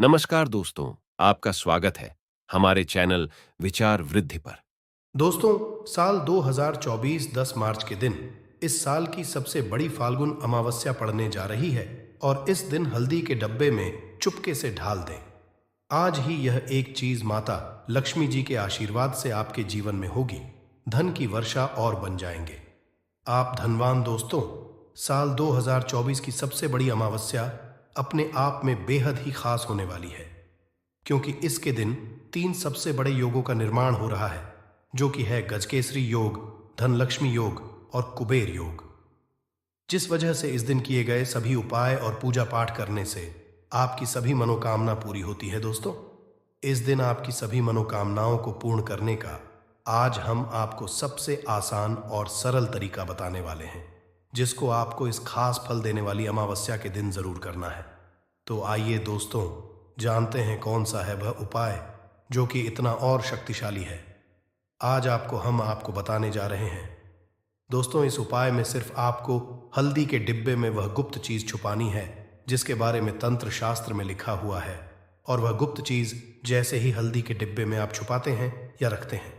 नमस्कार दोस्तों, आपका स्वागत है हमारे चैनल विचार वृद्धि पर। दोस्तों, साल 2024 10 मार्च के दिन इस साल की सबसे बड़ी फाल्गुन अमावस्या पड़ने जा रही है और इस दिन हल्दी के डब्बे में चुपके से ढाल दें। आज ही यह एक चीज माता लक्ष्मी जी के आशीर्वाद से आपके जीवन में होगी। धन की वर्षा और बन जाएंगे आप धनवान। दोस्तों, साल 2024 की सबसे बड़ी अमावस्या अपने आप में बेहद ही खास होने वाली है, क्योंकि इसके दिन तीन सबसे बड़े योगों का निर्माण हो रहा है, जो कि है गजकेसरी योग, धनलक्ष्मी योग और कुबेर योग। जिस वजह से इस दिन किए गए सभी उपाय और पूजा पाठ करने से आपकी सभी मनोकामना पूरी होती है। दोस्तों, इस दिन आपकी सभी मनोकामनाओं को पूर्ण करने का आज हम आपको सबसे आसान और सरल तरीका बताने वाले हैं, जिसको आपको इस खास फल देने वाली अमावस्या के दिन जरूर करना है। तो आइए दोस्तों, जानते हैं कौन सा है वह उपाय जो कि इतना और शक्तिशाली है। आज हम आपको बताने जा रहे हैं। दोस्तों, इस उपाय में सिर्फ आपको हल्दी के डिब्बे में वह गुप्त चीज छुपानी है जिसके बारे में तंत्र शास्त्र में लिखा हुआ है, और वह गुप्त चीज जैसे ही हल्दी के डिब्बे में आप छुपाते हैं या रखते हैं,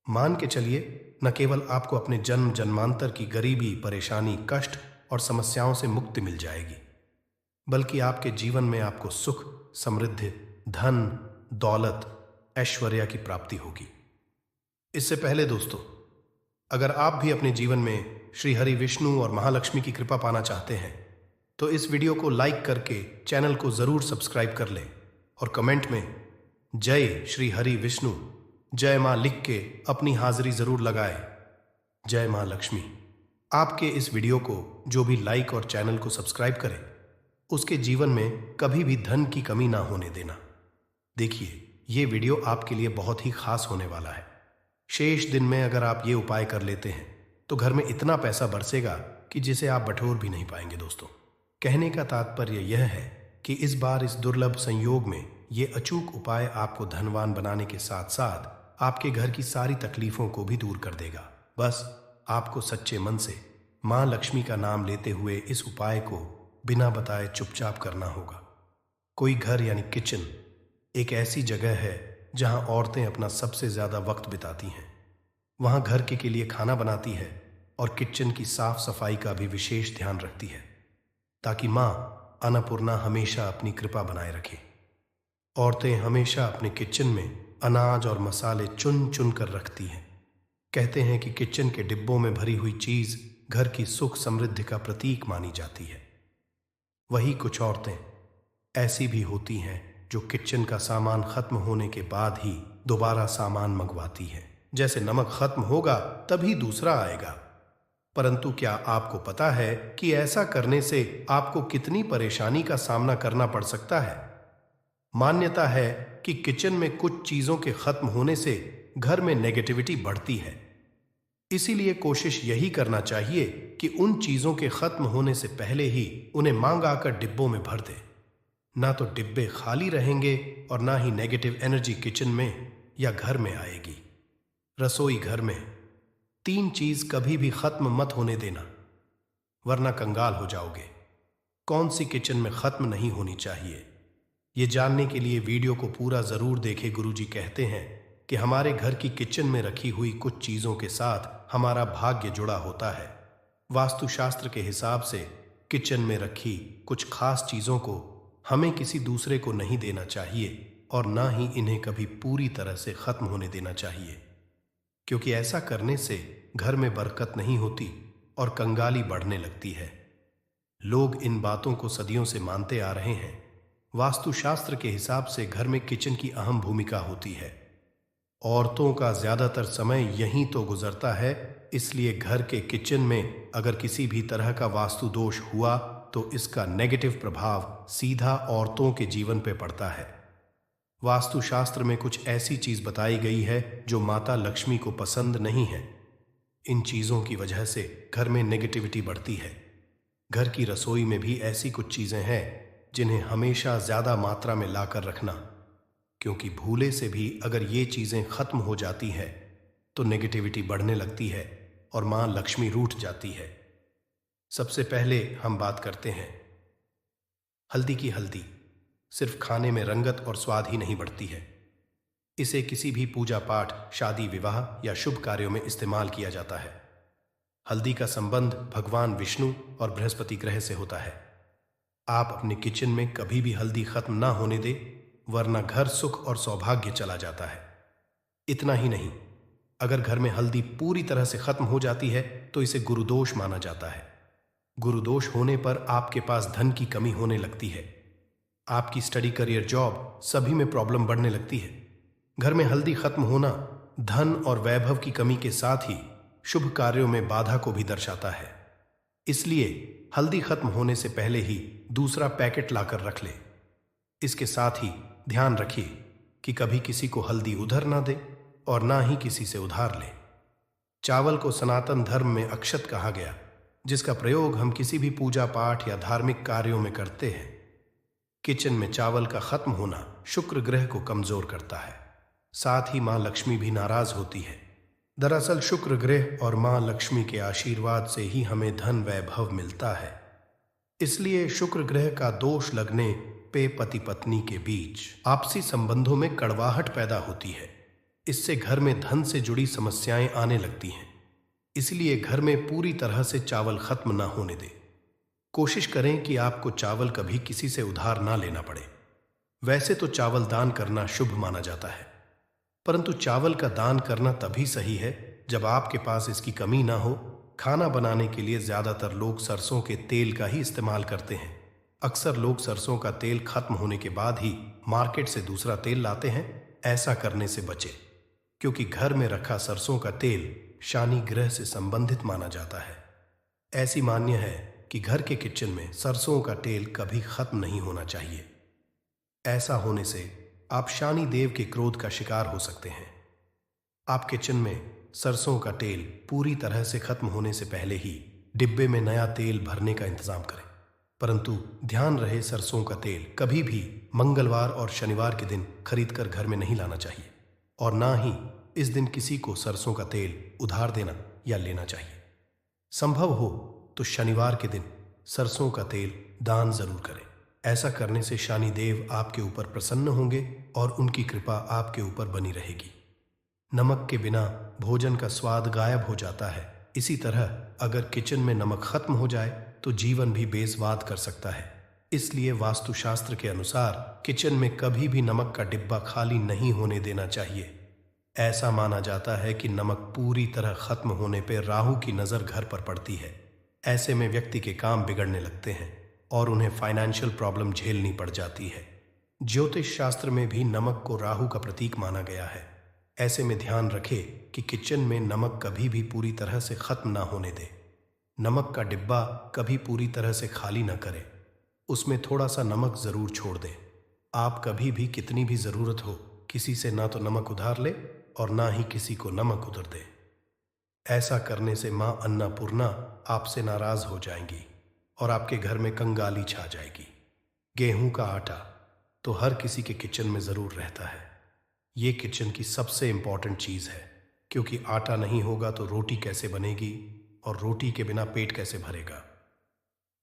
मान के चलिए न केवल आपको अपने जन्म जन्मांतर की गरीबी, परेशानी, कष्ट और समस्याओं से मुक्ति मिल जाएगी, बल्कि आपके जीवन में आपको सुख, समृद्धि, धन, दौलत, ऐश्वर्य की प्राप्ति होगी। इससे पहले दोस्तों, अगर आप भी अपने जीवन में श्री हरि विष्णु और महालक्ष्मी की कृपा पाना चाहते हैं तो इस वीडियो को लाइक करके चैनल को जरूर सब्सक्राइब कर लें और कमेंट में जय श्री हरि विष्णु, जय मां लिख के अपनी हाजिरी जरूर लगाएं। जय मां लक्ष्मी। आपके इस वीडियो को जो भी लाइक और चैनल को सब्सक्राइब करे उसके जीवन में कभी भी धन की कमी ना होने देना। देखिए, ये वीडियो आपके लिए बहुत ही खास होने वाला है। शेष दिन में अगर आप ये उपाय कर लेते हैं तो घर में इतना पैसा बरसेगा कि जिसे आप बटोर भी नहीं पाएंगे। दोस्तों, कहने का तात्पर्य यह है कि इस बार इस दुर्लभ संयोग में ये अचूक उपाय आपको धनवान बनाने के साथ साथ आपके घर की सारी तकलीफों को भी दूर कर देगा। बस आपको सच्चे मन से मां लक्ष्मी का नाम लेते हुए इस उपाय को बिना बताए चुपचाप करना होगा। कोई घर यानी किचन एक ऐसी जगह है जहां औरतें अपना सबसे ज्यादा वक्त बिताती हैं। वहां घर के लिए खाना बनाती है और किचन की साफ सफाई का भी विशेष ध्यान रखती है, ताकि मां अन्नपूर्णा हमेशा अपनी कृपा बनाए रखे। औरतें हमेशा अपने किचन में अनाज और मसाले चुन चुन कर रखती हैं। कहते हैं कि किचन के डिब्बों में भरी हुई चीज घर की सुख समृद्धि का प्रतीक मानी जाती है। वही कुछ औरतें ऐसी भी होती हैं जो किचन का सामान खत्म होने के बाद ही दोबारा सामान मंगवाती है। जैसे नमक खत्म होगा तभी दूसरा आएगा। परंतु क्या आपको पता है कि ऐसा करने से आपको कितनी परेशानी का सामना करना पड़ सकता है? मान्यता है कि किचन में कुछ चीजों के खत्म होने से घर में नेगेटिविटी बढ़ती है। इसीलिए कोशिश यही करना चाहिए कि उन चीजों के खत्म होने से पहले ही उन्हें मांग आकर डिब्बों में भर दे। ना तो डिब्बे खाली रहेंगे और ना ही नेगेटिव एनर्जी किचन में या घर में आएगी। रसोई घर में तीन चीज कभी भी खत्म मत होने देना, वरना कंगाल हो जाओगे। कौन सी किचन में खत्म नहीं होनी चाहिए, ये जानने के लिए वीडियो को पूरा जरूर देखें। गुरुजी कहते हैं कि हमारे घर की किचन में रखी हुई कुछ चीजों के साथ हमारा भाग्य जुड़ा होता है। वास्तुशास्त्र के हिसाब से किचन में रखी कुछ खास चीजों को हमें किसी दूसरे को नहीं देना चाहिए और ना ही इन्हें कभी पूरी तरह से खत्म होने देना चाहिए, क्योंकि ऐसा करने से घर में बरकत नहीं होती और कंगाली बढ़ने लगती है। लोग इन बातों को सदियों से मानते आ रहे हैं। वास्तुशास्त्र के हिसाब से घर में किचन की अहम भूमिका होती है। औरतों का ज्यादातर समय यहीं तो गुजरता है, इसलिए घर के किचन में अगर किसी भी तरह का वास्तु दोष हुआ तो इसका नेगेटिव प्रभाव सीधा औरतों के जीवन पे पड़ता है। वास्तुशास्त्र में कुछ ऐसी चीज बताई गई है जो माता लक्ष्मी को पसंद नहीं है। इन चीजों की वजह से घर में नेगेटिविटी बढ़ती है। घर की रसोई में भी ऐसी कुछ चीजें हैं जिन्हें हमेशा ज्यादा मात्रा में लाकर रखना, क्योंकि भूले से भी अगर ये चीजें खत्म हो जाती है तो नेगेटिविटी बढ़ने लगती है और मां लक्ष्मी रूठ जाती है। सबसे पहले हम बात करते हैं हल्दी की। हल्दी सिर्फ खाने में रंगत और स्वाद ही नहीं बढ़ती है, इसे किसी भी पूजा पाठ, शादी विवाह या शुभ कार्यों में इस्तेमाल किया जाता है। हल्दी का संबंध भगवान विष्णु और बृहस्पति ग्रह से होता है। आप अपने किचन में कभी भी हल्दी खत्म ना होने दे, वरना घर सुख और सौभाग्य चला जाता है। इतना ही नहीं, अगर घर में हल्दी पूरी तरह से खत्म हो जाती है तो इसे गुरुदोष माना जाता है। गुरुदोष होने पर आपके पास धन की कमी होने लगती है। आपकी स्टडी, करियर, जॉब सभी में प्रॉब्लम बढ़ने लगती है। घर में हल्दी खत्म होना धन और वैभव की कमी के साथ ही शुभ कार्यों में बाधा को भी दर्शाता है। इसलिए हल्दी खत्म होने से पहले ही दूसरा पैकेट लाकर रख ले। इसके साथ ही ध्यान रखिए कि कभी किसी को हल्दी उधार ना दे और ना ही किसी से उधार ले। चावल को सनातन धर्म में अक्षत कहा गया, जिसका प्रयोग हम किसी भी पूजा पाठ या धार्मिक कार्यों में करते हैं। किचन में चावल का खत्म होना शुक्र ग्रह को कमजोर करता है, साथ ही मां लक्ष्मी भी नाराज होती है। दरअसल शुक्र ग्रह और मां लक्ष्मी के आशीर्वाद से ही हमें धन वैभव मिलता है। इसलिए शुक्र ग्रह का दोष लगने पे पति पत्नी के बीच आपसी संबंधों में कड़वाहट पैदा होती है। इससे घर में धन से जुड़ी समस्याएं आने लगती हैं। इसलिए घर में पूरी तरह से चावल खत्म ना होने दें। कोशिश करें कि आपको चावल कभी किसी से उधार ना लेना पड़े। वैसे तो चावल दान करना शुभ माना जाता है, परंतु चावल का दान करना तभी सही है जब आपके पास इसकी कमी ना हो। खाना बनाने के लिए ज्यादातर लोग सरसों के तेल का ही इस्तेमाल करते हैं। अक्सर लोग सरसों का तेल खत्म होने के बाद ही मार्केट से दूसरा तेल लाते हैं। ऐसा करने से बचें, क्योंकि घर में रखा सरसों का तेल शनि ग्रह से संबंधित माना जाता है। ऐसी मान्य है कि घर के किचन में सरसों का तेल कभी खत्म नहीं होना चाहिए। ऐसा होने से आप शनि देव के क्रोध का शिकार हो सकते हैं। आप किचन में सरसों का तेल पूरी तरह से खत्म होने से पहले ही डिब्बे में नया तेल भरने का इंतजाम करें। परंतु ध्यान रहे, सरसों का तेल कभी भी मंगलवार और शनिवार के दिन खरीदकर घर में नहीं लाना चाहिए, और ना ही इस दिन किसी को सरसों का तेल उधार देना या लेना चाहिए। संभव हो तो शनिवार के दिन सरसों का तेल दान जरूर करें। ऐसा करने से शनि देव आपके ऊपर प्रसन्न होंगे और उनकी कृपा आपके ऊपर बनी रहेगी। नमक के बिना भोजन का स्वाद गायब हो जाता है। इसी तरह अगर किचन में नमक खत्म हो जाए तो जीवन भी बेस्वाद कर सकता है। इसलिए वास्तुशास्त्र के अनुसार किचन में कभी भी नमक का डिब्बा खाली नहीं होने देना चाहिए। ऐसा माना जाता है कि नमक पूरी तरह खत्म होने पर राहु की नजर घर पर पड़ती है। ऐसे में व्यक्ति के काम बिगड़ने लगते हैं और उन्हें फाइनेंशियल प्रॉब्लम झेलनी पड़ जाती है। ज्योतिष शास्त्र में भी नमक को राहु का प्रतीक माना गया है। ऐसे में ध्यान रखें कि किचन में नमक कभी भी पूरी तरह से खत्म ना होने दे। नमक का डिब्बा कभी पूरी तरह से खाली ना करें, उसमें थोड़ा सा नमक जरूर छोड़ दें। आप कभी भी कितनी भी जरूरत हो किसी से ना तो नमक उधार ले और ना ही किसी को नमक उधार दे। ऐसा करने से मां अन्नपूर्णा आपसे नाराज हो जाएंगी और आपके घर में कंगाली छा जाएगी। गेहूं का आटा तो हर किसी के किचन में जरूर रहता है। ये किचन की सबसे इंपॉर्टेंट चीज है, क्योंकि आटा नहीं होगा तो रोटी कैसे बनेगी और रोटी के बिना पेट कैसे भरेगा।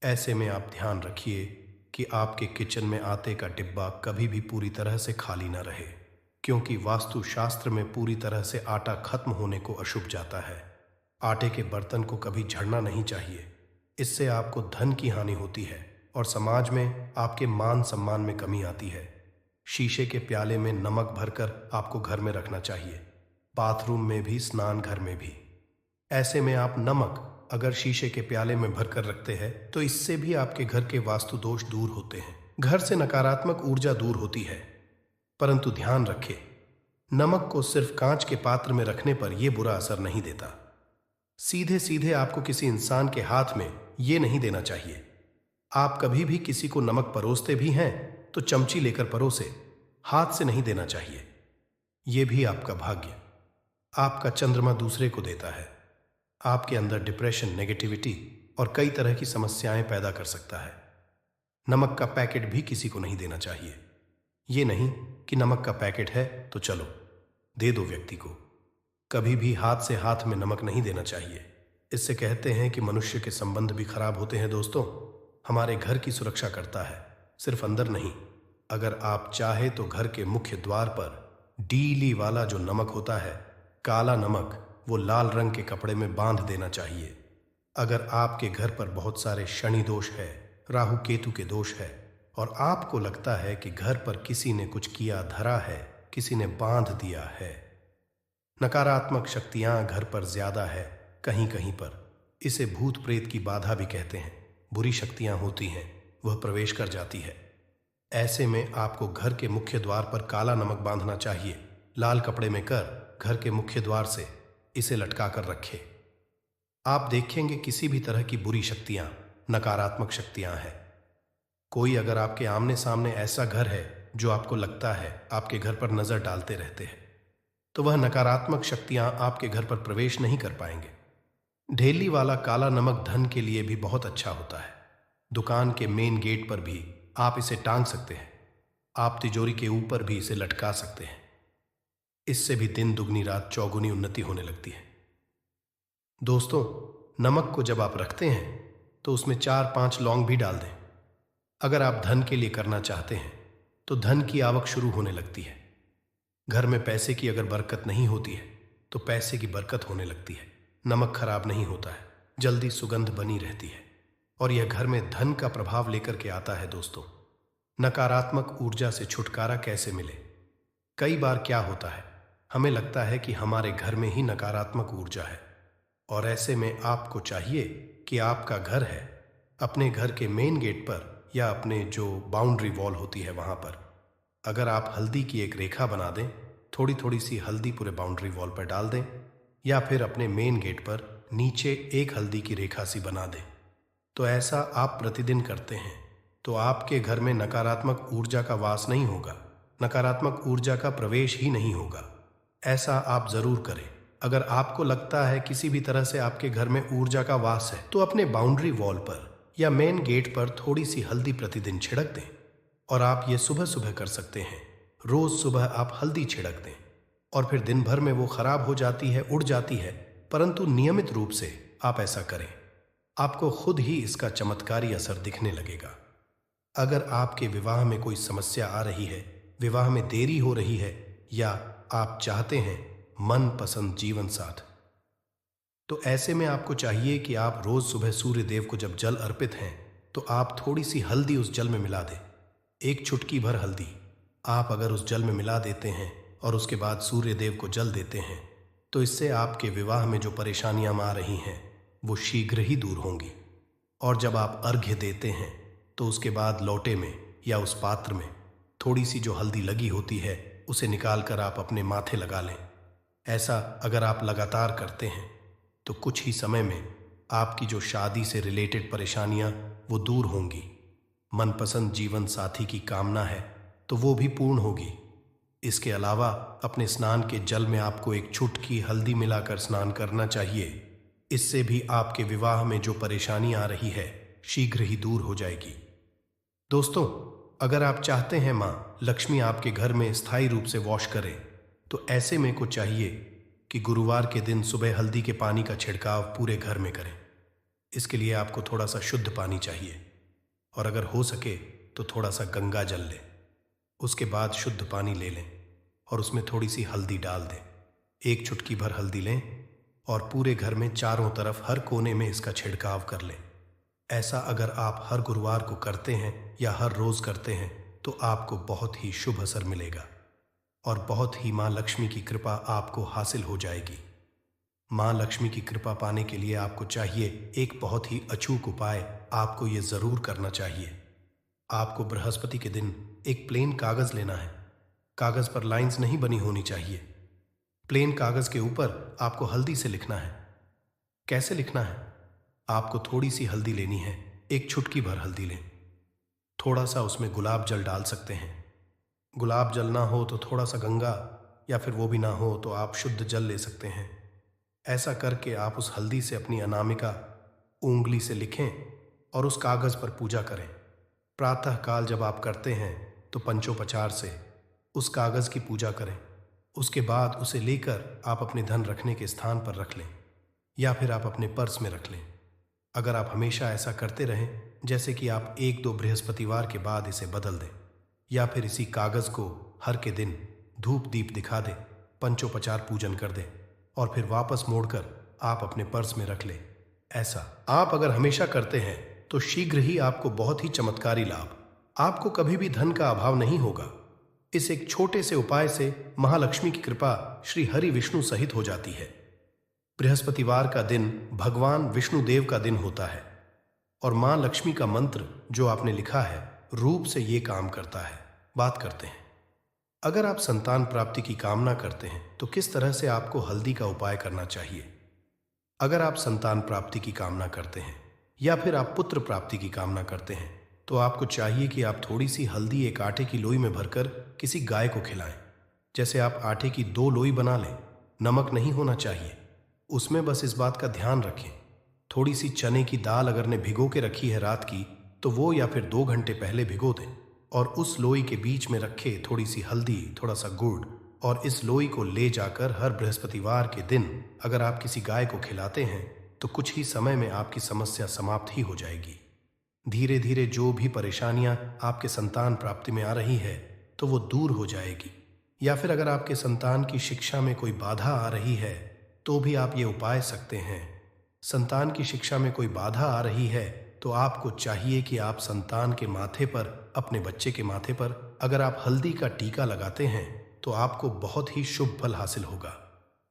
ऐसे में आप ध्यान रखिए कि आपके किचन में आटे का डिब्बा कभी भी पूरी तरह से खाली ना रहे, क्योंकि वास्तु शास्त्र में पूरी तरह से आटा खत्म होने को अशुभ जाता है। आटे के बर्तन को कभी झड़ना नहीं चाहिए, इससे आपको धन की हानि होती है और समाज में आपके मान सम्मान में कमी आती है। शीशे के प्याले में नमक भरकर आपको घर में रखना चाहिए, बाथरूम में भी, स्नान घर में भी। ऐसे में आप नमक अगर शीशे के प्याले में भरकर रखते हैं तो इससे भी आपके घर के वास्तु दोष दूर होते हैं, घर से नकारात्मक ऊर्जा दूर होती है। परंतु ध्यान रखें, नमक को सिर्फ कांच के पात्र में रखने पर यह बुरा असर नहीं देता। सीधे सीधे आपको किसी इंसान के हाथ में यह नहीं देना चाहिए। आप कभी भी किसी को नमक परोसते भी हैं तो चमची लेकर परोसे, हाथ से नहीं देना चाहिए। यह भी आपका भाग्य, आपका चंद्रमा दूसरे को देता है। आपके अंदर डिप्रेशन, नेगेटिविटी और कई तरह की समस्याएं पैदा कर सकता है। नमक का पैकेट भी किसी को नहीं देना चाहिए। ये नहीं कि नमक का पैकेट है तो चलो दे दो व्यक्ति को। कभी भी हाथ से हाथ में नमक नहीं देना चाहिए। इससे कहते हैं कि मनुष्य के संबंध भी खराब होते हैं। दोस्तों, हमारे घर की सुरक्षा करता है, सिर्फ अंदर नहीं अगर आप चाहे तो घर के मुख्य द्वार पर डीली वाला जो नमक होता है, काला नमक, वो लाल रंग के कपड़े में बांध देना चाहिए। अगर आपके घर पर बहुत सारे शनि दोष है, राहु केतु के दोष है और आपको लगता है कि घर पर किसी ने कुछ किया धरा है, किसी ने बांध दिया है, नकारात्मक शक्तियां घर पर ज्यादा है, कहीं कहीं पर इसे भूत प्रेत की बाधा भी कहते हैं, बुरी शक्तियां होती हैं, वह प्रवेश कर जाती है। ऐसे में आपको घर के मुख्य द्वार पर काला नमक बांधना चाहिए। लाल कपड़े में कर घर के मुख्य द्वार से इसे लटका कर रखें। आप देखेंगे किसी भी तरह की बुरी शक्तियां, नकारात्मक शक्तियां हैं। कोई अगर आपके आमने सामने ऐसा घर है जो आपको लगता है आपके घर पर नजर डालते रहते हैं, तो वह नकारात्मक शक्तियां आपके घर पर प्रवेश नहीं कर पाएंगे। ढेली वाला काला नमक धन के लिए भी बहुत अच्छा होता है। दुकान के मेन गेट पर भी आप इसे टांग सकते हैं। आप तिजोरी के ऊपर भी इसे लटका सकते हैं। इससे भी दिन दुगनी रात चौगुनी उन्नति होने लगती है। दोस्तों, नमक को जब आप रखते हैं तो उसमें 4-5 लौंग भी डाल दें। अगर आप धन के लिए करना चाहते हैं तो धन की आवक शुरू होने लगती है। घर में पैसे की अगर बरकत नहीं होती है तो पैसे की बरकत होने लगती है। नमक खराब नहीं होता है, जल्दी सुगंध बनी रहती है और यह घर में धन का प्रभाव लेकर के आता है। दोस्तों, नकारात्मक ऊर्जा से छुटकारा कैसे मिले? कई बार क्या होता है, हमें लगता है कि हमारे घर में ही नकारात्मक ऊर्जा है और ऐसे में आपको चाहिए कि आपका घर है, अपने घर के मेन गेट पर या अपने जो बाउंड्री वॉल होती है वहां पर अगर आप हल्दी की एक रेखा बना दें, थोड़ी थोड़ी सी हल्दी पूरे बाउंड्री वॉल पर डाल दें या फिर अपने मेन गेट पर नीचे एक हल्दी की रेखा सी बना दें, तो ऐसा आप प्रतिदिन करते हैं तो आपके घर में नकारात्मक ऊर्जा का वास नहीं होगा, नकारात्मक ऊर्जा का प्रवेश ही नहीं होगा। ऐसा आप जरूर करें। अगर आपको लगता है किसी भी तरह से आपके घर में ऊर्जा का वास है तो अपने बाउंड्री वॉल पर या मेन गेट पर थोड़ी सी हल्दी प्रतिदिन छिड़क दें। और आप ये सुबह सुबह कर सकते हैं। रोज सुबह आप हल्दी छिड़क दें और फिर दिन भर में वो खराब हो जाती है, उड़ जाती है, परंतु नियमित रूप से आप ऐसा करें, आपको खुद ही इसका चमत्कारी असर दिखने लगेगा। अगर आपके विवाह में कोई समस्या आ रही है, विवाह में देरी हो रही है या आप चाहते हैं मनपसंद जीवन साथ, तो ऐसे में आपको चाहिए कि आप रोज सुबह सूर्य देव को जब जल अर्पित हैं तो आप थोड़ी सी हल्दी उस जल में मिला दें। एक चुटकी भर हल्दी आप अगर उस जल में मिला देते हैं और उसके बाद सूर्य देव को जल देते हैं तो इससे आपके विवाह में जो परेशानियां आ रही हैं वो शीघ्र ही दूर होंगी। और जब आप अर्घ्य देते हैं तो उसके बाद लोटे में या उस पात्र में थोड़ी सी जो हल्दी लगी होती है उसे निकाल कर आप अपने माथे लगा लें। ऐसा अगर आप लगातार करते हैं तो कुछ ही समय में आपकी जो शादी से रिलेटेड परेशानियां वो दूर होंगी। मनपसंद जीवन साथी की कामना है तो वो भी पूर्ण होगी। इसके अलावा अपने स्नान के जल में आपको एक चुटकी हल्दी मिलाकर स्नान करना चाहिए। इससे भी आपके विवाह में जो परेशानी आ रही है शीघ्र ही दूर हो जाएगी। दोस्तों, अगर आप चाहते हैं मां लक्ष्मी आपके घर में स्थायी रूप से वॉश करें तो ऐसे में को चाहिए कि गुरुवार के दिन सुबह हल्दी के पानी का छिड़काव पूरे घर में करें। इसके लिए आपको थोड़ा सा शुद्ध पानी चाहिए और अगर हो सके तो थोड़ा सा गंगा जल लें। उसके बाद शुद्ध पानी ले लें और उसमें थोड़ी सी हल्दी डाल दें। एक चुटकी भर हल्दी लें और पूरे घर में चारों तरफ हर कोने में इसका छिड़काव कर लें। ऐसा अगर आप हर गुरुवार को करते हैं या हर रोज करते हैं तो आपको बहुत ही शुभ असर मिलेगा और बहुत ही माँ लक्ष्मी की कृपा आपको हासिल हो जाएगी। माँ लक्ष्मी की कृपा पाने के लिए आपको चाहिए एक बहुत ही अचूक उपाय आपको ये जरूर करना चाहिए। आपको बृहस्पति के दिन एक प्लेन कागज लेना है। कागज पर लाइंस नहीं बनी होनी चाहिए। प्लेन कागज के ऊपर आपको हल्दी से लिखना है। कैसे लिखना है? आपको थोड़ी सी हल्दी लेनी है, एक चुटकी भर हल्दी लें, थोड़ा सा उसमें गुलाब जल डाल सकते हैं। गुलाब जल ना हो तो थोड़ा सा गंगा या फिर वो भी ना हो तो आप शुद्ध जल ले सकते हैं। ऐसा करके आप उस हल्दी से अपनी अनामिका उंगली से लिखें और उस कागज पर पूजा करें। प्रातः काल जब आप करते हैं तो पंचोपचार से उस कागज की पूजा करें। उसके बाद उसे लेकर आप अपने धन रखने के स्थान पर रख लें या फिर आप अपने पर्स में रख लें। अगर आप हमेशा ऐसा करते रहें, जैसे कि आप 1-2 बृहस्पतिवार के बाद इसे बदल दें, या फिर इसी कागज को हर के दिन धूप दीप दिखा दे, पंचोपचार पूजन कर दे और फिर वापस मोड़कर आप अपने पर्स में रख ले। ऐसा आप अगर हमेशा करते हैं तो शीघ्र ही आपको बहुत ही चमत्कारी लाभ, आपको कभी भी धन का अभाव नहीं होगा। इस एक छोटे से उपाय से महालक्ष्मी की कृपा श्री हरि विष्णु सहित हो जाती है। बृहस्पतिवार का दिन भगवान विष्णु देव का दिन होता है और मां लक्ष्मी का मंत्र जो आपने लिखा है रूप से ये काम करता है। बात करते हैं, अगर आप संतान प्राप्ति की कामना करते हैं तो किस तरह से आपको हल्दी का उपाय करना चाहिए। अगर आप संतान प्राप्ति की कामना करते हैं या फिर आप पुत्र प्राप्ति की कामना करते हैं तो आपको चाहिए कि आप थोड़ी सी हल्दी एक आटे की लोई में भरकर किसी गाय को खिलाएं। जैसे आप आटे की 2 लोई बना लें, नमक नहीं होना चाहिए उसमें, बस इस बात का ध्यान रखें। थोड़ी सी चने की दाल अगर ने भिगो के रखी है रात की तो वो या फिर 2 घंटे पहले भिगो दें और उस लोई के बीच में रखे थोड़ी सी हल्दी, थोड़ा सा गुड़ और इस लोई को ले जाकर हर बृहस्पतिवार के दिन अगर आप किसी गाय को खिलाते हैं तो कुछ ही समय में आपकी समस्या समाप्त ही हो जाएगी। धीरे धीरे जो भी परेशानियां आपके संतान प्राप्ति में आ रही है तो वो दूर हो जाएगी। या फिर अगर आपके संतान की शिक्षा में कोई बाधा आ रही है तो भी आप ये उपाय सकते हैं। संतान की शिक्षा में कोई बाधा आ रही है तो आपको चाहिए कि आप संतान के माथे पर, अपने बच्चे के माथे पर अगर आप हल्दी का टीका लगाते हैं तो आपको बहुत ही शुभ फल हासिल होगा।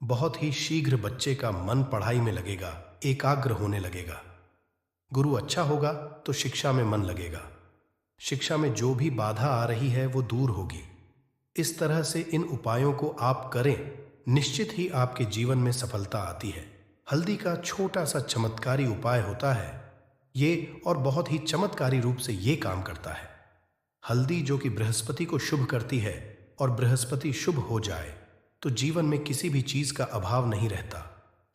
बहुत ही शीघ्र बच्चे का मन पढ़ाई में लगेगा, एकाग्र होने लगेगा। गुरु अच्छा होगा तो शिक्षा में मन लगेगा, शिक्षा में जो भी बाधा आ रही है वो दूर होगी। इस तरह से इन उपायों को आप करें, निश्चित ही आपके जीवन में सफलता आती है। हल्दी का छोटा सा चमत्कारी उपाय होता है ये और बहुत ही चमत्कारी रूप से ये काम करता है। हल्दी जो कि बृहस्पति को शुभ करती है और बृहस्पति शुभ हो जाए तो जीवन में किसी भी चीज का अभाव नहीं रहता।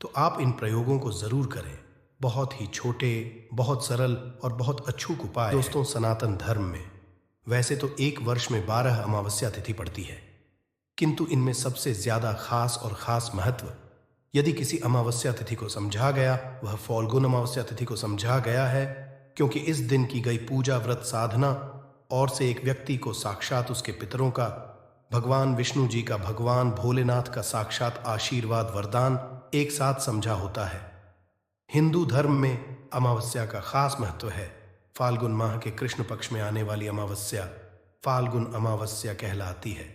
तो आप इन प्रयोगों को जरूर करें। बहुत ही छोटे, बहुत सरल और बहुत अछूत उपाय। दोस्तों, सनातन धर्म में वैसे तो एक वर्ष में 12 अमावस्या तिथि पड़ती है, किंतु इनमें सबसे ज्यादा खास और खास महत्व यदि किसी अमावस्या तिथि को समझा गया वह फाल्गुन अमावस्या तिथि को समझा गया है, क्योंकि इस दिन की गई पूजा, व्रत, साधना और से एक व्यक्ति को साक्षात उसके पितरों का, भगवान विष्णु जी का, भगवान भोलेनाथ का साक्षात आशीर्वाद, वरदान एक साथ समझा होता है। हिंदू धर्म में अमावस्या का खास महत्व है। फाल्गुन माह के कृष्ण पक्ष में आने वाली अमावस्या फाल्गुन अमावस्या कहलाती है।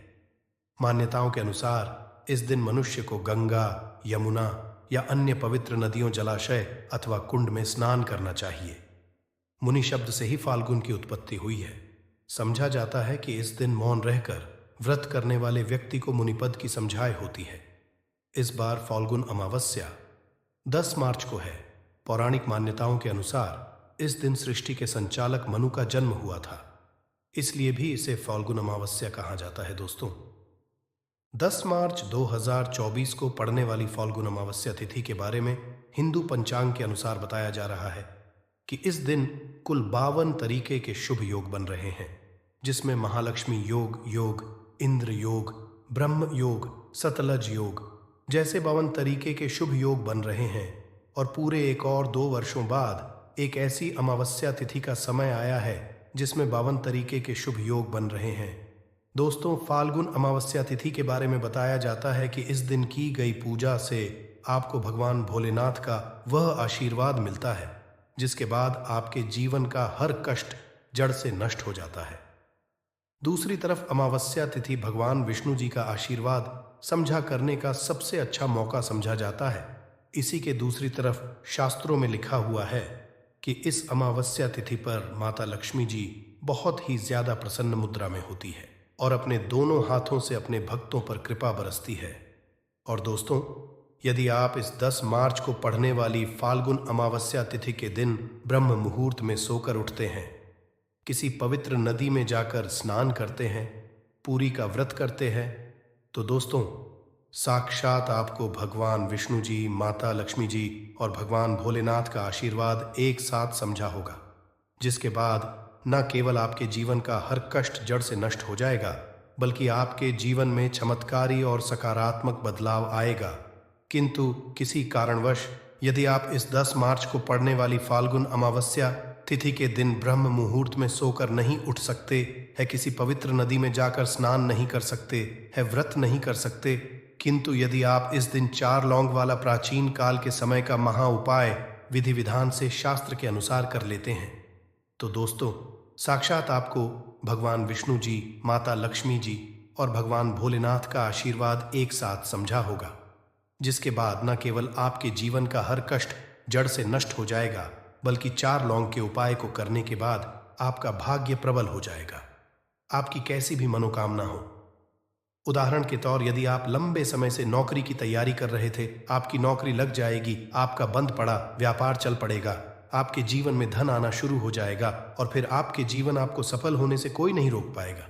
मान्यताओं के अनुसार इस दिन मनुष्य को गंगा, यमुना या अन्य पवित्र नदियों, जलाशय अथवा कुंड में स्नान करना चाहिए। मुनि शब्द से ही फाल्गुन की उत्पत्ति हुई है। समझा जाता है कि इस दिन मौन रहकर व्रत करने वाले व्यक्ति को मुनिपद की समझाई होती है। इस बार फाल्गुन अमावस्या 10 मार्च को है। पौराणिक मान्यताओं के अनुसार इस दिन सृष्टि के संचालक मनु का जन्म हुआ था, इसलिए भी इसे फाल्गुन अमावस्या कहा जाता है। दोस्तों, 10 मार्च 2024 को पड़ने वाली फाल्गुन अमावस्या तिथि के बारे में हिंदू पंचांग के अनुसार बताया जा रहा है कि इस दिन कुल 52 तरीके के शुभ योग बन रहे हैं, जिसमें महालक्ष्मी योग, इंद्र योग, ब्रह्म योग, सतलज योग जैसे 52 तरीके के शुभ योग बन रहे हैं। और पूरे 1 और 2 वर्षों बाद एक ऐसी अमावस्या तिथि का समय आया है जिसमें 52 तरीके के शुभ योग बन रहे हैं। दोस्तों, फाल्गुन अमावस्या तिथि के बारे में बताया जाता है कि इस दिन की गई पूजा से आपको भगवान भोलेनाथ का वह आशीर्वाद मिलता है जिसके बाद आपके जीवन का हर कष्ट जड़ से नष्ट हो जाता है। दूसरी तरफ अमावस्या तिथि भगवान विष्णु जी का आशीर्वाद समझा करने का सबसे अच्छा मौका समझा जाता है। इसी के दूसरी तरफ शास्त्रों में लिखा हुआ है कि इस अमावस्या तिथि पर माता लक्ष्मी जी बहुत ही ज्यादा प्रसन्न मुद्रा में होती है और अपने दोनों हाथों से अपने भक्तों पर कृपा बरसती है। और दोस्तों, यदि आप इस 10 मार्च को पढ़ने वाली फाल्गुन अमावस्या तिथि के दिन ब्रह्म मुहूर्त में सोकर उठते हैं, किसी पवित्र नदी में जाकर स्नान करते हैं, पूरी का व्रत करते हैं, तो दोस्तों साक्षात आपको भगवान विष्णु जी, माता लक्ष्मी जी और भगवान भोलेनाथ का आशीर्वाद एक साथ समझा होगा, जिसके बाद न केवल आपके जीवन का हर कष्ट जड़ से नष्ट हो जाएगा, बल्कि आपके जीवन में चमत्कारी और सकारात्मक बदलाव आएगा। किंतु किसी कारणवश यदि आप इस 10 मार्च को पड़ने वाली फाल्गुन अमावस्या तिथि के दिन ब्रह्म मुहूर्त में सोकर नहीं उठ सकते, है किसी पवित्र नदी में जाकर स्नान नहीं कर सकते, है व्रत नहीं कर सकते, किंतु यदि आप इस दिन 4 लौंग वाला प्राचीन काल के समय का महा उपाय विधि विधान से शास्त्र के अनुसार कर लेते हैं तो दोस्तों, साक्षात आपको भगवान विष्णु जी, माता लक्ष्मी जी और भगवान भोलेनाथ का आशीर्वाद एक साथ समझा होगा, जिसके बाद न केवल आपके जीवन का हर कष्ट जड़ से नष्ट हो जाएगा, बल्कि 4 लौंग के उपाय को करने के बाद आपका भाग्य प्रबल हो जाएगा। आपकी कैसी भी मनोकामना हो, उदाहरण के तौर यदि आप लंबे समय से नौकरी की तैयारी कर रहे थे, आपकी नौकरी लग जाएगी, आपका बंद पड़ा व्यापार चल पड़ेगा, आपके जीवन में धन आना शुरू हो जाएगा और फिर आपके जीवन आपको सफल होने से कोई नहीं रोक पाएगा।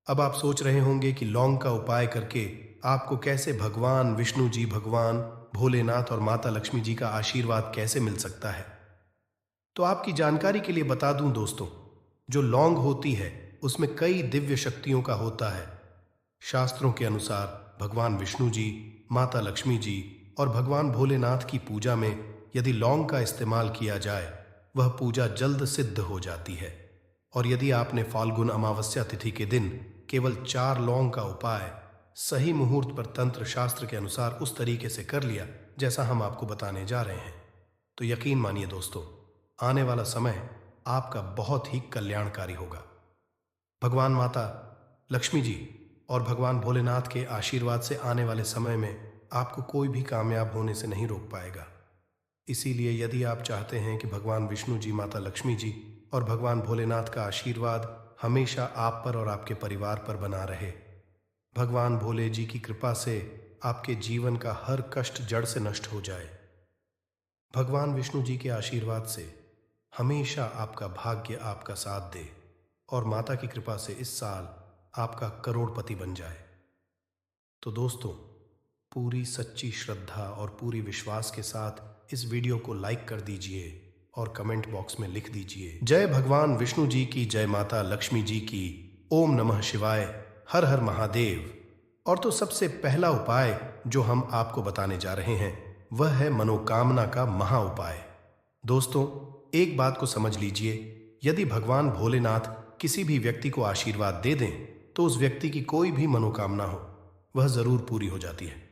अब आप सोच रहे होंगे कि लौंग का उपाय करके आपको कैसे भगवान विष्णु जी, भगवान भोलेनाथ और माता लक्ष्मी जी का आशीर्वाद कैसे मिल सकता है। तो आपकी जानकारी के लिए बता दूं दोस्तों, जो लौंग होती है उसमें कई दिव्य शक्तियों का होता है। शास्त्रों के अनुसार भगवान विष्णु जी, माता लक्ष्मी जी और भगवान भोलेनाथ की पूजा में यदि लौंग का इस्तेमाल किया जाए, वह पूजा जल्द सिद्ध हो जाती है। और यदि आपने फाल्गुन अमावस्या तिथि के दिन केवल 4 लौंग का उपाय सही मुहूर्त पर तंत्र शास्त्र के अनुसार उस तरीके से कर लिया जैसा हम आपको बताने जा रहे हैं, तो यकीन मानिए दोस्तों, आने वाला समय आपका बहुत ही कल्याणकारी होगा। भगवान माता लक्ष्मी जी और भगवान भोलेनाथ के आशीर्वाद से आने वाले समय में आपको कोई भी कामयाब होने से नहीं रोक पाएगा। इसीलिए यदि आप चाहते हैं कि भगवान विष्णु जी, माता लक्ष्मी जी और भगवान भोलेनाथ का आशीर्वाद हमेशा आप पर और आपके परिवार पर बना रहे, भगवान भोले जी की कृपा से आपके जीवन का हर कष्ट जड़ से नष्ट हो जाए, भगवान विष्णु जी के आशीर्वाद से हमेशा आपका भाग्य आपका साथ दे और माता की कृपा से इस साल आपका करोड़पति बन जाए, तो दोस्तों, पूरी सच्ची श्रद्धा और पूरी विश्वास के साथ इस वीडियो को लाइक कर दीजिए और कमेंट बॉक्स में लिख दीजिए, जय भगवान विष्णु जी की, जय माता लक्ष्मी जी की, ओम नमः शिवाय, हर हर महादेव। और तो सबसे पहला उपाय जो हम आपको बताने जा रहे हैं वह है मनोकामना का महा उपाय। दोस्तों, एक बात को समझ लीजिए, यदि भगवान भोलेनाथ किसी भी व्यक्ति को आशीर्वाद दे दें तो उस व्यक्ति की कोई भी मनोकामना हो वह जरूर पूरी हो जाती है।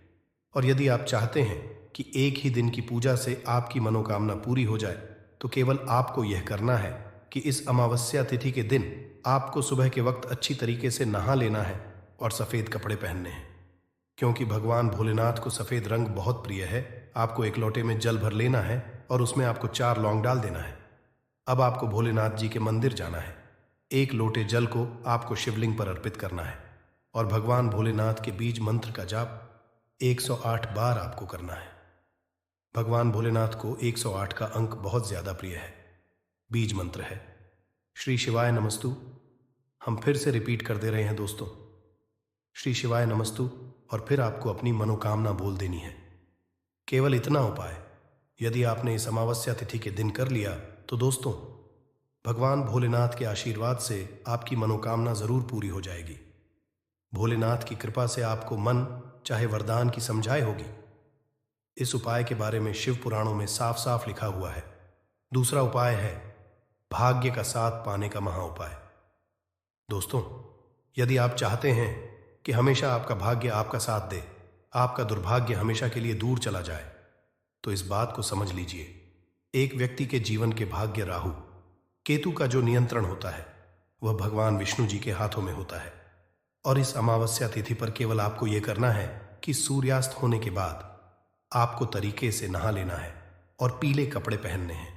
और यदि आप चाहते हैं कि एक ही दिन की पूजा से आपकी मनोकामना पूरी हो जाए, तो केवल आपको यह करना है कि इस अमावस्या तिथि के दिन आपको सुबह के वक्त अच्छी तरीके से नहा लेना है और सफ़ेद कपड़े पहनने हैं, क्योंकि भगवान भोलेनाथ को सफ़ेद रंग बहुत प्रिय है। आपको एक लोटे में जल भर लेना है और उसमें आपको 4 लौंग डाल देना है। अब आपको भोलेनाथ जी के मंदिर जाना है, 1 लोटे जल को आपको शिवलिंग पर अर्पित करना है और भगवान भोलेनाथ के बीज मंत्र का जाप 108 बार आपको करना है। भगवान भोलेनाथ को 108 का अंक बहुत ज्यादा प्रिय है। बीज मंत्र है श्री शिवाय नमस्तु। हम फिर से रिपीट कर दे रहे हैं दोस्तों, श्री शिवाय नमस्तु, और फिर आपको अपनी मनोकामना बोल देनी है। केवल इतना उपाय यदि आपने इस अमावस्या तिथि के दिन कर लिया तो दोस्तों, भगवान भोलेनाथ के आशीर्वाद से आपकी मनोकामना जरूर पूरी हो जाएगी। भोलेनाथ की कृपा से आपको मन चाहे वरदान की समझाई होगी। इस उपाय के बारे में शिव पुराणों में साफ साफ लिखा हुआ है। दूसरा उपाय है भाग्य का साथ पाने का महा उपाय। दोस्तों, यदि आप चाहते हैं कि हमेशा आपका भाग्य आपका साथ दे, आपका दुर्भाग्य हमेशा के लिए दूर चला जाए, तो इस बात को समझ लीजिए, एक व्यक्ति के जीवन के भाग्य राहु केतु का जो नियंत्रण होता है वह भगवान विष्णु जी के हाथों में होता है। और इस अमावस्या तिथि पर केवल आपको यह करना है कि सूर्यास्त होने के बाद आपको तरीके से नहा लेना है और पीले कपड़े पहनने हैं।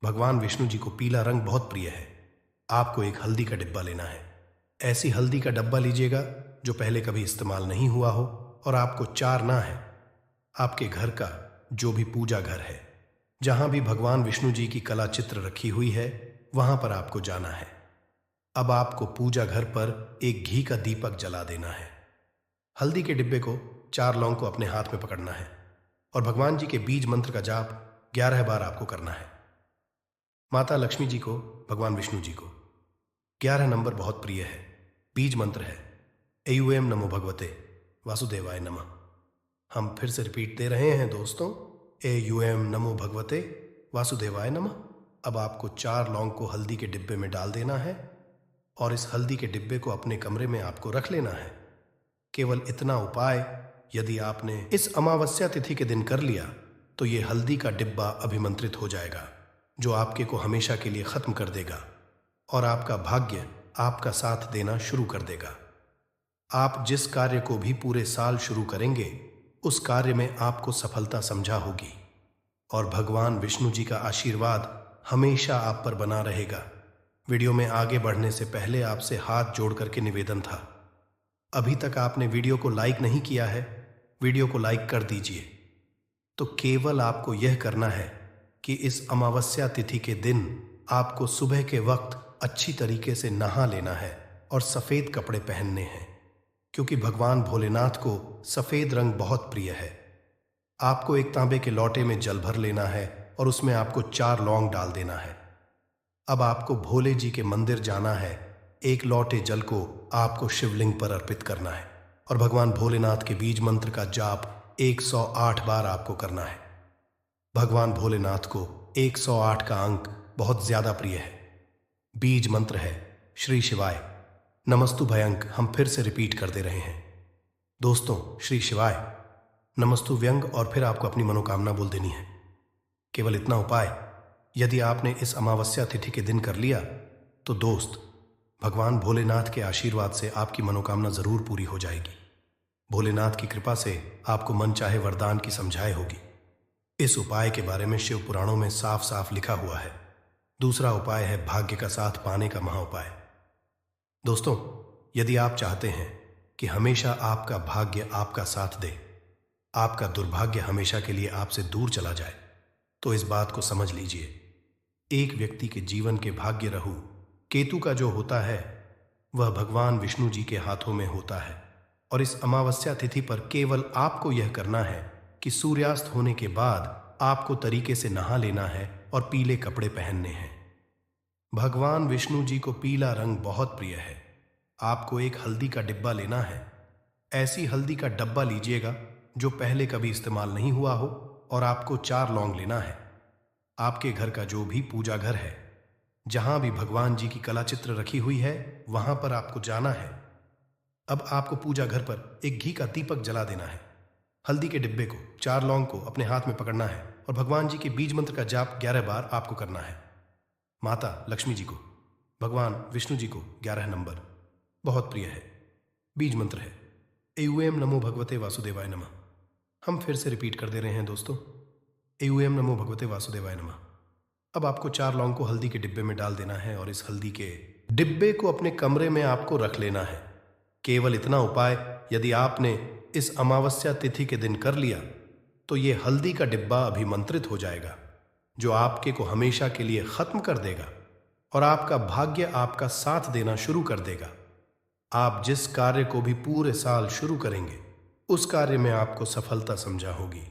भगवान विष्णु जी को पीला रंग बहुत प्रिय है। आपको एक हल्दी का डिब्बा लेना है। ऐसी हल्दी का डब्बा लीजिएगा जो पहले कभी इस्तेमाल नहीं हुआ हो, और आपको 4 ना है, आपके घर का जो भी पूजा घर है, जहां भी भगवान विष्णु जी की कला चित्र रखी हुई है, वहां पर आपको जाना है। अब आपको पूजा घर पर एक घी का दीपक जला देना है। हल्दी के डिब्बे को 4 लौंग को अपने हाथ में पकड़ना है और भगवान जी के बीज मंत्र का जाप 11 बार आपको करना है। माता लक्ष्मी जी को, भगवान विष्णु जी को 11 नंबर बहुत प्रिय है। बीज मंत्र है एयूएम नमो भगवते वासुदेवाय नमः। हम फिर से रिपीट दे रहे हैं दोस्तों, एयूएम नमो भगवते वासुदेवाय नमः। अब आपको 4 लौंग को हल्दी के डिब्बे में डाल देना है और इस हल्दी के डिब्बे को अपने कमरे में आपको रख लेना है। केवल इतना उपाय यदि आपने इस अमावस्या तिथि के दिन कर लिया तो ये हल्दी का डिब्बा अभिमंत्रित हो जाएगा, जो आपके को हमेशा के लिए खत्म कर देगा और आपका भाग्य आपका साथ देना शुरू कर देगा। आप जिस कार्य को भी पूरे साल शुरू करेंगे उस कार्य में आपको सफलता समझा होगी और भगवान विष्णु जी का आशीर्वाद हमेशा आप पर बना रहेगा। वीडियो में आगे बढ़ने से पहले आपसे हाथ जोड़ करके निवेदन था, अभी तक आपने वीडियो को लाइक नहीं किया है, वीडियो को लाइक कर दीजिए। तो केवल आपको यह करना है कि इस अमावस्या तिथि के दिन आपको सुबह के वक्त अच्छी तरीके से नहा लेना है और सफेद कपड़े पहनने हैं, क्योंकि भगवान भोलेनाथ को सफेद रंग बहुत प्रिय है। आपको एक तांबे के लोटे में जल भर लेना है और उसमें आपको 4 लौंग डाल देना है। अब आपको भोले जी के मंदिर जाना है, एक लोटे जल को आपको शिवलिंग पर अर्पित करना है और भगवान भोलेनाथ के बीज मंत्र का जाप 108 बार आपको करना है। भगवान भोलेनाथ को 108 का अंक बहुत ज्यादा प्रिय है। बीज मंत्र है श्री शिवाय नमस्तु भयंक। हम फिर से रिपीट कर दे रहे हैं दोस्तों, श्री शिवाय नमस्तु व्यंग और फिर आपको अपनी मनोकामना बोल देनी है। केवल इतना उपाय यदि आपने इस अमावस्या तिथि के दिन कर लिया तो दोस्त, भगवान भोलेनाथ के आशीर्वाद से आपकी मनोकामना जरूर पूरी हो जाएगी। भोलेनाथ की कृपा से आपको मन चाहे वरदान की समझाए होगी। इस उपाय के बारे में शिव पुराणों में साफ साफ लिखा हुआ है। दूसरा उपाय है भाग्य का साथ पाने का महाउपाय। दोस्तों, यदि आप चाहते हैं कि हमेशा आपका भाग्य आपका साथ दे, आपका दुर्भाग्य हमेशा के लिए आपसे दूर चला जाए, तो इस बात को समझ लीजिए। एक व्यक्ति के जीवन के भाग्य रहु केतु का जो होता है वह भगवान विष्णु जी के हाथों में होता है और इस अमावस्या तिथि पर केवल आपको यह करना है कि सूर्यास्त होने के बाद आपको तरीके से नहा लेना है और पीले कपड़े पहनने हैं। भगवान विष्णु जी को पीला रंग बहुत प्रिय है। आपको एक हल्दी का डिब्बा लेना है। ऐसी हल्दी का डब्बा लीजिएगा जो पहले कभी इस्तेमाल नहीं हुआ हो और आपको 4 लौंग लेना है। आपके घर का जो भी पूजा घर है, जहां भी भगवान जी की कला चित्र रखी हुई है, वहां पर आपको जाना है। अब आपको पूजा घर पर एक घी का दीपक जला देना है। हल्दी के डिब्बे को 4 लौंग को अपने हाथ में पकड़ना है और भगवान जी के बीज मंत्र का जाप 11 बार आपको करना है। माता लक्ष्मी जी को, भगवान विष्णु जी को 11 नंबर बहुत प्रिय है। बीज मंत्र है एयूएम नमो भगवते वासुदेवाय नमः। हम फिर से रिपीट कर दे रहे हैं दोस्तों, एयूएम नमो भगवते वासुदेवाय नमः। अब आपको 4 लौंग को हल्दी के डिब्बे में डाल देना है और इस हल्दी के डिब्बे को अपने कमरे में आपको रख लेना है। केवल इतना उपाय यदि आपने इस अमावस्या तिथि के दिन कर लिया तो ये हल्दी का डिब्बा अभिमंत्रित हो जाएगा, जो आपके को हमेशा के लिए खत्म कर देगा और आपका भाग्य आपका साथ देना शुरू कर देगा। आप जिस कार्य को भी पूरे साल शुरू करेंगे उस कार्य में आपको सफलता समझा होगी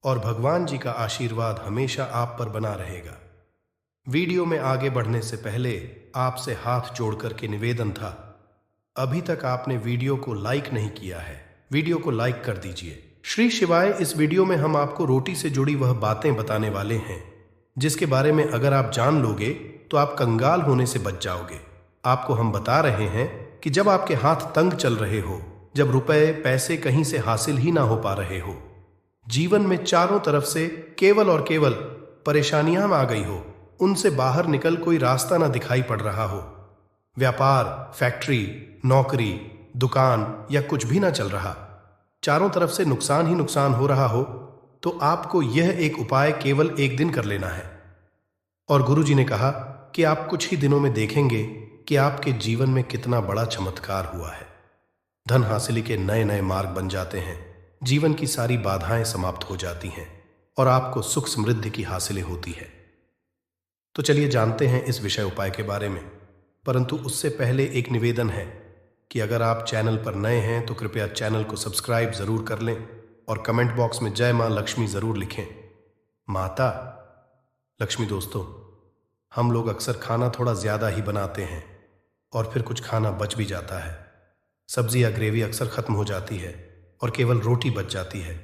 और भगवान जी का आशीर्वाद हमेशा आप पर बना रहेगा। वीडियो में आगे बढ़ने से पहले आपसे हाथ जोड़ करके निवेदन था, अभी तक आपने वीडियो को लाइक नहीं किया है, वीडियो को लाइक कर दीजिए। श्री शिवाय इस वीडियो में हम आपको रोटी से जुड़ी वह बातें बताने वाले हैं जिसके बारे में अगर आप जान लोगे तो आप कंगाल होने से बच जाओगे। आपको हम बता रहे हैं कि जब आपके हाथ तंग चल रहे हो, जब रुपए पैसे कहीं से हासिल ही ना हो पा रहे हो, जीवन में चारों तरफ से केवल और केवल परेशानियां आ गई हो, उनसे बाहर निकल कोई रास्ता ना दिखाई पड़ रहा हो, व्यापार, फैक्ट्री, नौकरी, दुकान या कुछ भी ना चल रहा, चारों तरफ से नुकसान ही नुकसान हो रहा हो, तो आपको यह एक उपाय केवल एक दिन कर लेना है। और गुरु जी ने कहा कि आप कुछ ही दिनों में देखेंगे कि आपके जीवन में कितना बड़ा चमत्कार हुआ है। धन हासिल के नए नए मार्ग बन जाते हैं, जीवन की सारी बाधाएं समाप्त हो जाती हैं और आपको सुख समृद्धि की हासिलें होती है। तो चलिए जानते हैं इस विषय उपाय के बारे में, परंतु उससे पहले एक निवेदन है कि अगर आप चैनल पर नए हैं तो कृपया चैनल को सब्सक्राइब जरूर कर लें और कमेंट बॉक्स में जय मां लक्ष्मी जरूर लिखें। माता लक्ष्मी दोस्तों, हम लोग अक्सर खाना थोड़ा ज्यादा ही बनाते हैं और फिर कुछ खाना बच भी जाता है। सब्जी या ग्रेवी अक्सर खत्म हो जाती है और केवल रोटी बच जाती है।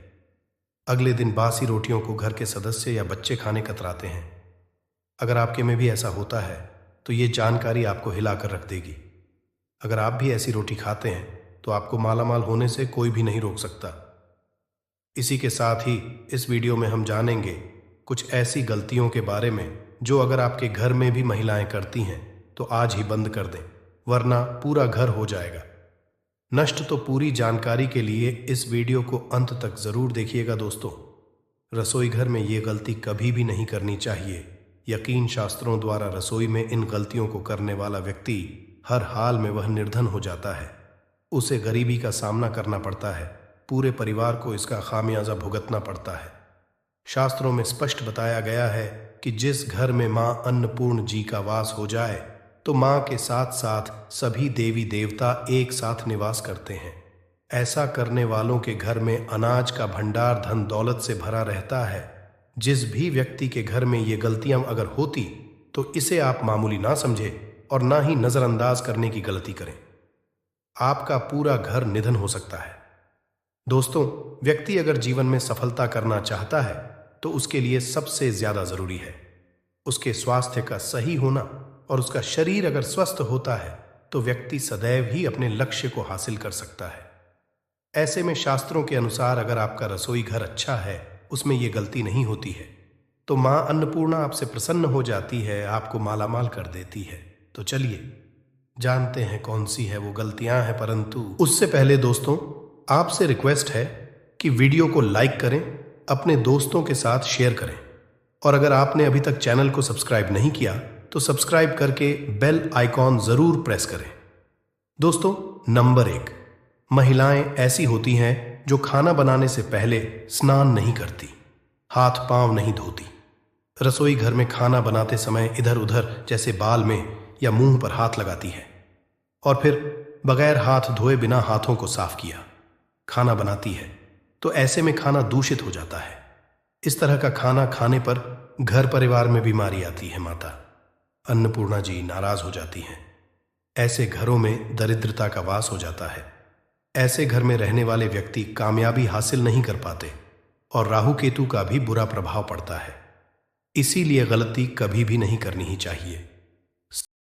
अगले दिन बासी रोटियों को घर के सदस्य या बच्चे खाने कतराते हैं। अगर आपके में भी ऐसा होता है तो ये जानकारी आपको हिलाकर रख देगी। अगर आप भी ऐसी रोटी खाते हैं तो आपको मालामाल होने से कोई भी नहीं रोक सकता। इसी के साथ ही इस वीडियो में हम जानेंगे कुछ ऐसी गलतियों के बारे में जो अगर आपके घर में भी महिलाएं करती हैं तो आज ही बंद कर दें, वरना पूरा घर हो जाएगा नष्ट। तो पूरी जानकारी के लिए इस वीडियो को अंत तक जरूर देखिएगा दोस्तों। रसोई घर में ये गलती कभी भी नहीं करनी चाहिए। यकीन शास्त्रों द्वारा रसोई में इन गलतियों को करने वाला व्यक्ति हर हाल में वह निर्धन हो जाता है, उसे गरीबी का सामना करना पड़ता है, पूरे परिवार को इसका खामियाजा भुगतना पड़ता है। शास्त्रों में स्पष्ट बताया गया है कि जिस घर में मां अन्नपूर्ण जी का वास हो जाए तो मां के साथ साथ सभी देवी देवता एक साथ निवास करते हैं। ऐसा करने वालों के घर में अनाज का भंडार धन दौलत से भरा रहता है। जिस भी व्यक्ति के घर में ये गलतियां अगर होती तो इसे आप मामूली ना समझे और ना ही नजरअंदाज करने की गलती करें। आपका पूरा घर निधन हो सकता है। दोस्तों, व्यक्ति अगर जीवन में सफलता करना चाहता है तो उसके लिए सबसे ज्यादा जरूरी है उसके स्वास्थ्य का सही होना, और उसका शरीर अगर स्वस्थ होता है तो व्यक्ति सदैव ही अपने लक्ष्य को हासिल कर सकता है। ऐसे में शास्त्रों के अनुसार अगर आपका रसोई घर अच्छा है, उसमें यह गलती नहीं होती है, तो मां अन्नपूर्णा आपसे प्रसन्न हो जाती है, आपको मालामाल कर देती है। तो चलिए जानते हैं कौन सी है वो गलतियां हैं, परंतु उससे पहले दोस्तों आपसे रिक्वेस्ट है कि वीडियो को लाइक करें, अपने दोस्तों के साथ शेयर करें, और अगर आपने अभी तक चैनल को सब्सक्राइब नहीं किया तो सब्सक्राइब करके बेल आइकॉन जरूर प्रेस करें। दोस्तों, नंबर 1, महिलाएं ऐसी होती हैं जो खाना बनाने से पहले स्नान नहीं करती, हाथ पांव नहीं धोती, रसोई घर में खाना बनाते समय इधर उधर जैसे बाल में या मुंह पर हाथ लगाती है, और फिर बगैर हाथ धोए बिना हाथों को साफ किया खाना बनाती है, तो ऐसे में खाना दूषित हो जाता है। इस तरह का खाना खाने पर घर परिवार में बीमारी आती है, माता अन्नपूर्णा जी नाराज हो जाती हैं। ऐसे घरों में दरिद्रता का वास हो जाता है। ऐसे घर में रहने वाले व्यक्ति कामयाबी हासिल नहीं कर पाते और राहु केतु का भी बुरा प्रभाव पड़ता है। इसीलिए गलती कभी भी नहीं करनी ही चाहिए।